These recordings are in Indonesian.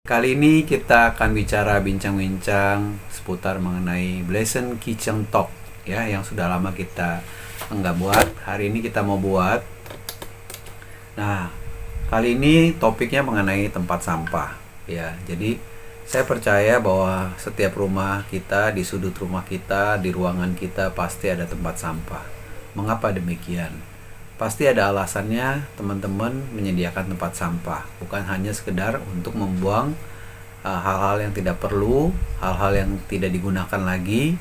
Kali ini kita akan bincang-bincang seputar mengenai Blessing Kitchen Talk ya, yang sudah lama kita nggak buat. Hari ini kita mau buat. Nah, kali ini topiknya mengenai tempat sampah ya. Jadi saya percaya bahwa setiap rumah kita, di sudut rumah kita, di ruangan kita pasti ada tempat sampah. Mengapa demikian? Pasti ada alasannya teman-teman menyediakan tempat sampah, bukan hanya sekedar untuk membuang hal-hal yang tidak perlu, hal-hal yang tidak digunakan lagi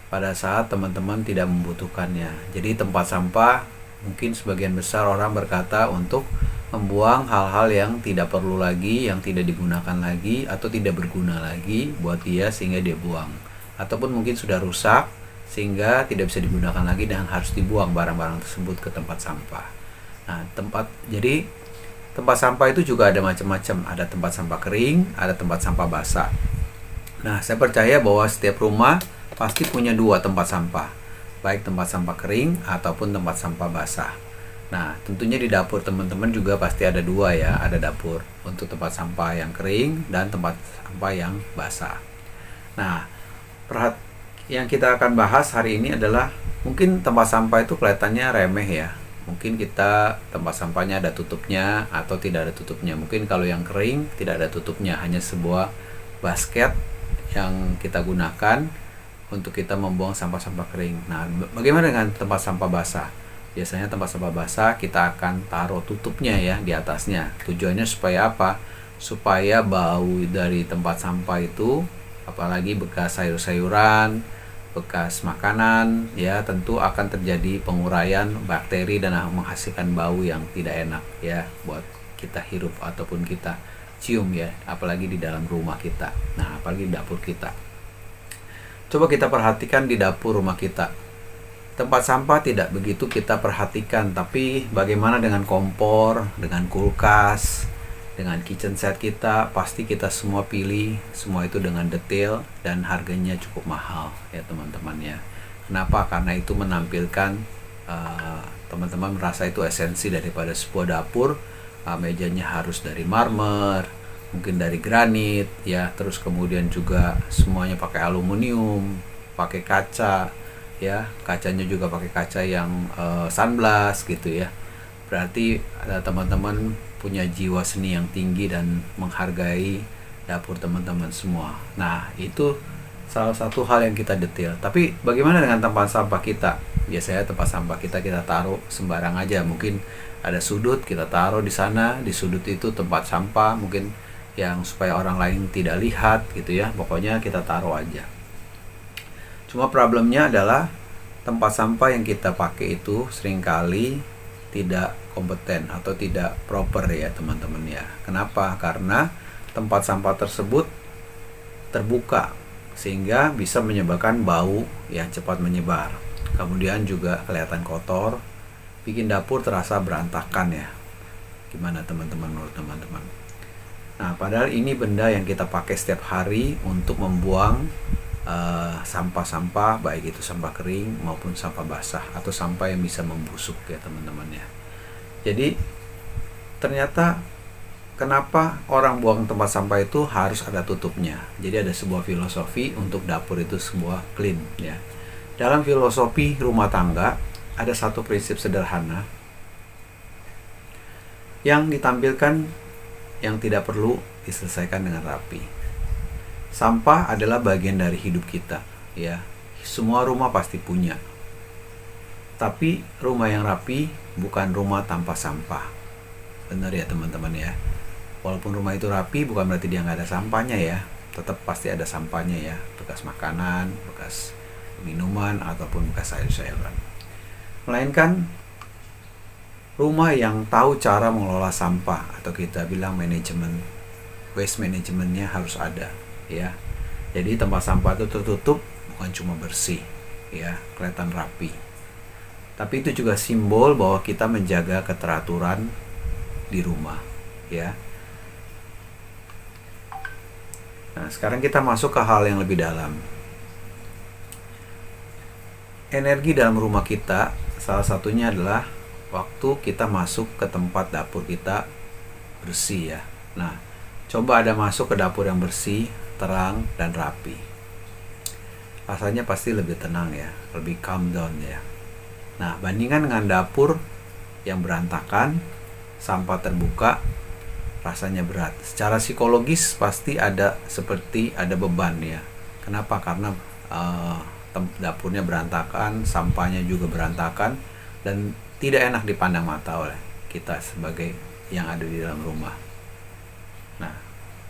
pada saat teman-teman tidak membutuhkannya. Jadi tempat sampah mungkin sebagian besar orang berkata untuk membuang hal-hal yang tidak perlu lagi, yang tidak digunakan lagi atau tidak berguna lagi buat dia sehingga dia buang, ataupun mungkin sudah rusak sehingga tidak bisa digunakan lagi dan harus dibuang barang-barang tersebut ke tempat sampah. Nah, jadi tempat sampah itu juga ada macam-macam. Ada tempat sampah kering, ada tempat sampah basah. Nah, saya percaya bahwa setiap rumah pasti punya dua tempat sampah, baik tempat sampah kering ataupun tempat sampah basah. Nah, tentunya di dapur teman-teman juga pasti ada dua ya, ada dapur untuk tempat sampah yang kering dan tempat sampah yang basah. Nah, yang kita akan bahas hari ini adalah mungkin tempat sampah itu kelihatannya remeh ya. Mungkin kita tempat sampahnya ada tutupnya atau tidak ada tutupnya. Mungkin kalau yang kering tidak ada tutupnya, hanya sebuah basket yang kita gunakan untuk kita membuang sampah-sampah kering. Nah, bagaimana dengan tempat sampah basah? Biasanya tempat sampah basah kita akan taruh tutupnya ya di atasnya. Tujuannya supaya apa? Supaya bau dari tempat sampah itu, apalagi bekas sayur-sayuran, bekas makanan ya, tentu akan terjadi penguraian bakteri dan menghasilkan bau yang tidak enak ya buat kita hirup ataupun kita cium ya, apalagi di dalam rumah kita. Nah, apalagi di dapur kita. Coba kita perhatikan di dapur rumah kita. Tempat sampah tidak begitu kita perhatikan, tapi bagaimana dengan kompor, dengan kulkas, dengan kitchen set kita, pasti kita semua pilih semua itu dengan detail dan harganya cukup mahal ya teman-teman ya. Kenapa? Karena itu menampilkan teman-teman merasa itu esensi daripada sebuah dapur. Mejanya harus dari marmer, mungkin dari granit ya, terus kemudian juga semuanya pakai aluminium, pakai kaca ya, kacanya juga pakai kaca yang sunblast gitu ya. Berarti teman-teman punya jiwa seni yang tinggi dan menghargai dapur teman-teman semua. Nah, itu salah satu hal yang kita detail. Tapi bagaimana dengan tempat sampah kita? Biasanya tempat sampah kita taruh sembarang aja. Mungkin ada sudut, kita taruh di sana. Di sudut itu tempat sampah, mungkin yang supaya orang lain tidak lihat gitu ya. Pokoknya kita taruh aja. Cuma problemnya adalah tempat sampah yang kita pakai itu seringkali tidak kompeten atau tidak proper ya teman-teman ya. Kenapa? Karena tempat sampah tersebut terbuka sehingga bisa menyebabkan bau yang cepat menyebar. Kemudian juga kelihatan kotor, bikin dapur terasa berantakan ya. Gimana teman-teman menurut teman-teman? Nah, padahal ini benda yang kita pakai setiap hari untuk membuang sampah-sampah, baik itu sampah kering maupun sampah basah atau sampah yang bisa membusuk ya teman-teman ya. Jadi ternyata kenapa orang buang tempat sampah itu harus ada tutupnya. Jadi ada sebuah filosofi untuk dapur itu sebuah clean ya. Dalam filosofi rumah tangga ada satu prinsip sederhana yang ditampilkan yang tidak perlu diselesaikan dengan rapi. Sampah adalah bagian dari hidup kita ya. Semua rumah pasti punya. Tapi rumah yang rapi bukan rumah tanpa sampah. Benar ya teman-teman ya. Walaupun rumah itu rapi bukan berarti dia nggak ada sampahnya ya. Tetap pasti ada sampahnya ya. Bekas makanan, bekas minuman ataupun bekas sayur-sayuran. Melainkan rumah yang tahu cara mengelola sampah, atau kita bilang manajemen, waste manajemennya harus ada ya. Jadi tempat sampah itu tertutup, bukan cuma bersih ya, kelihatan rapi, tapi itu juga simbol bahwa kita menjaga keteraturan di rumah ya. Nah, sekarang kita masuk ke hal yang lebih dalam. Energi dalam rumah kita salah satunya adalah waktu kita masuk ke tempat dapur kita bersih ya. Nah, Coba Anda masuk ke dapur yang bersih, terang, dan rapi. Rasanya pasti lebih tenang ya, lebih calm down ya. Nah, bandingkan dengan dapur yang berantakan, sampah terbuka, rasanya berat. Secara psikologis pasti seperti ada beban ya. Kenapa? Karena dapurnya berantakan, sampahnya juga berantakan, dan tidak enak dipandang mata oleh kita sebagai yang ada di dalam rumah. Nah,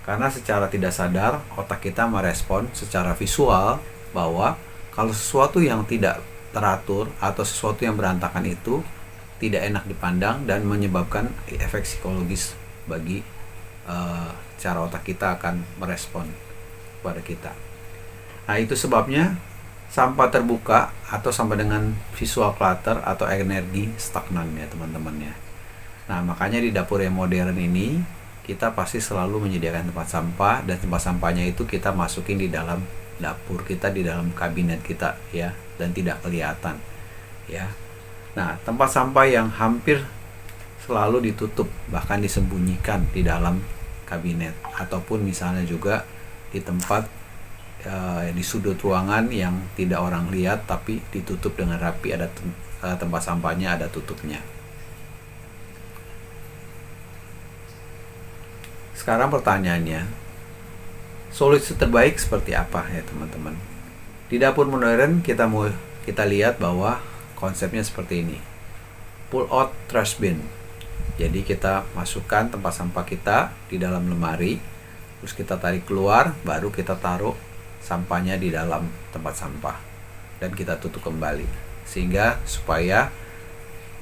karena secara tidak sadar otak kita merespon secara visual bahwa kalau sesuatu yang tidak teratur atau sesuatu yang berantakan itu tidak enak dipandang dan menyebabkan efek psikologis bagi cara otak kita akan merespon pada kita. Nah, itu sebabnya sampah terbuka atau sama dengan visual clutter atau energi stagnan ya teman-teman ya. Nah, makanya di dapur yang modern ini kita pasti selalu menyediakan tempat sampah, dan tempat sampahnya itu kita masukin di dalam dapur kita, di dalam kabinet kita ya, dan tidak kelihatan ya. Nah, tempat sampah yang hampir selalu ditutup, bahkan disembunyikan di dalam kabinet, ataupun misalnya juga di tempat di sudut ruangan yang tidak orang lihat tapi ditutup dengan rapi, ada tempat sampahnya, ada tutupnya. Sekarang pertanyaannya, solusi terbaik seperti apa ya teman-teman? Di dapur modern kita lihat bahwa konsepnya seperti ini. Pull out trash bin. Jadi kita masukkan tempat sampah kita di dalam lemari, terus kita tarik keluar, baru kita taruh sampahnya di dalam tempat sampah dan kita tutup kembali, sehingga supaya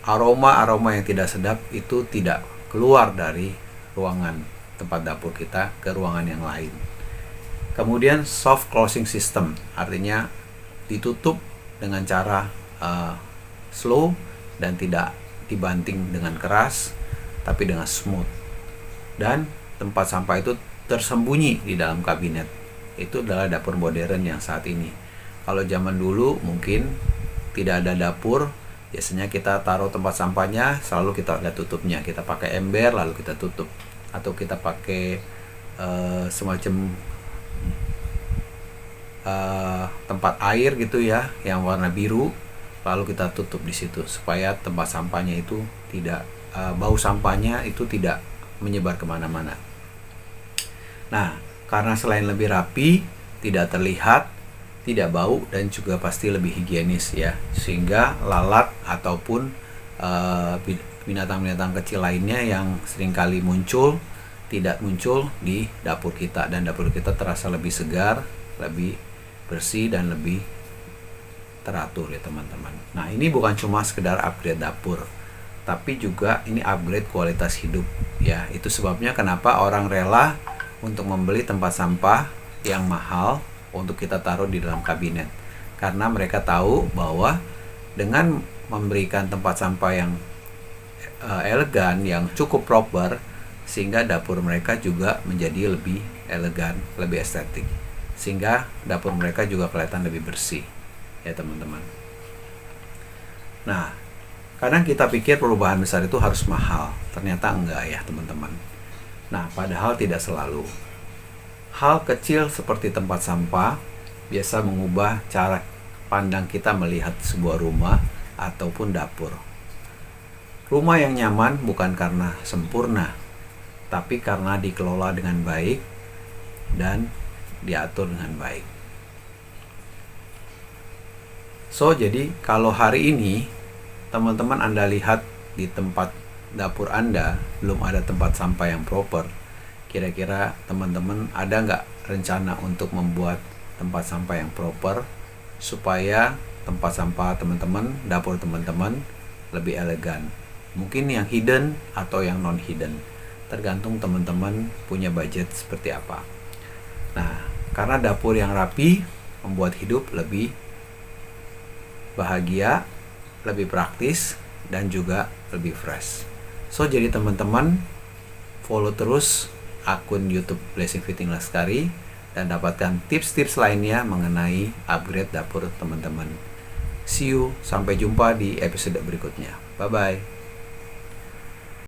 aroma yang tidak sedap itu tidak keluar dari ruangan tempat dapur kita ke ruangan yang lain. Kemudian soft closing system, artinya ditutup dengan cara slow dan tidak dibanting dengan keras, tapi dengan smooth. Dan tempat sampah itu tersembunyi di dalam kabinet. Itu adalah dapur modern yang saat ini. Kalau zaman dulu mungkin tidak ada dapur, biasanya kita taruh tempat sampahnya, selalu kita ada tutupnya. Kita pakai ember lalu kita tutup, atau kita pakai semacam tempat air gitu ya, yang warna biru, lalu kita tutup di situ supaya tempat sampahnya itu tidak bau sampahnya itu tidak menyebar kemana-mana. Nah, karena selain lebih rapi, tidak terlihat, tidak bau, dan juga pasti lebih higienis ya, sehingga lalat ataupun binatang-binatang kecil lainnya yang seringkali muncul tidak muncul di dapur kita, dan dapur kita terasa lebih segar, lebih bersih, dan lebih teratur ya teman-teman. Nah, ini bukan cuma sekedar upgrade dapur, tapi juga ini upgrade kualitas hidup ya. Itu sebabnya kenapa orang rela untuk membeli tempat sampah yang mahal untuk kita taruh di dalam kabinet, karena mereka tahu bahwa dengan memberikan tempat sampah yang elegan, yang cukup proper, sehingga dapur mereka juga menjadi lebih elegan, lebih estetik, sehingga dapur mereka juga kelihatan lebih bersih ya teman-teman. Nah, kadang kita pikir perubahan besar itu harus mahal, ternyata enggak ya teman-teman. Nah, padahal tidak selalu. Hal kecil seperti tempat sampah biasa mengubah cara pandang kita melihat sebuah rumah ataupun dapur. Rumah yang nyaman bukan karena sempurna, tapi karena dikelola dengan baik dan diatur dengan baik. So, jadi kalau hari ini teman-teman Anda lihat di tempat dapur Anda belum ada tempat sampah yang proper, kira-kira teman-teman ada nggak rencana untuk membuat tempat sampah yang proper supaya tempat sampah teman-teman, dapur teman-teman lebih elegan? Mungkin yang hidden atau yang non hidden, tergantung teman-teman punya budget seperti apa. Nah, karena dapur yang rapi membuat hidup lebih bahagia, lebih praktis, dan juga lebih fresh. So, jadi teman-teman follow terus akun YouTube Blessing Fitting Lestari dan dapatkan tips-tips lainnya mengenai upgrade dapur teman-teman. See you, sampai jumpa di episode berikutnya. Bye-bye.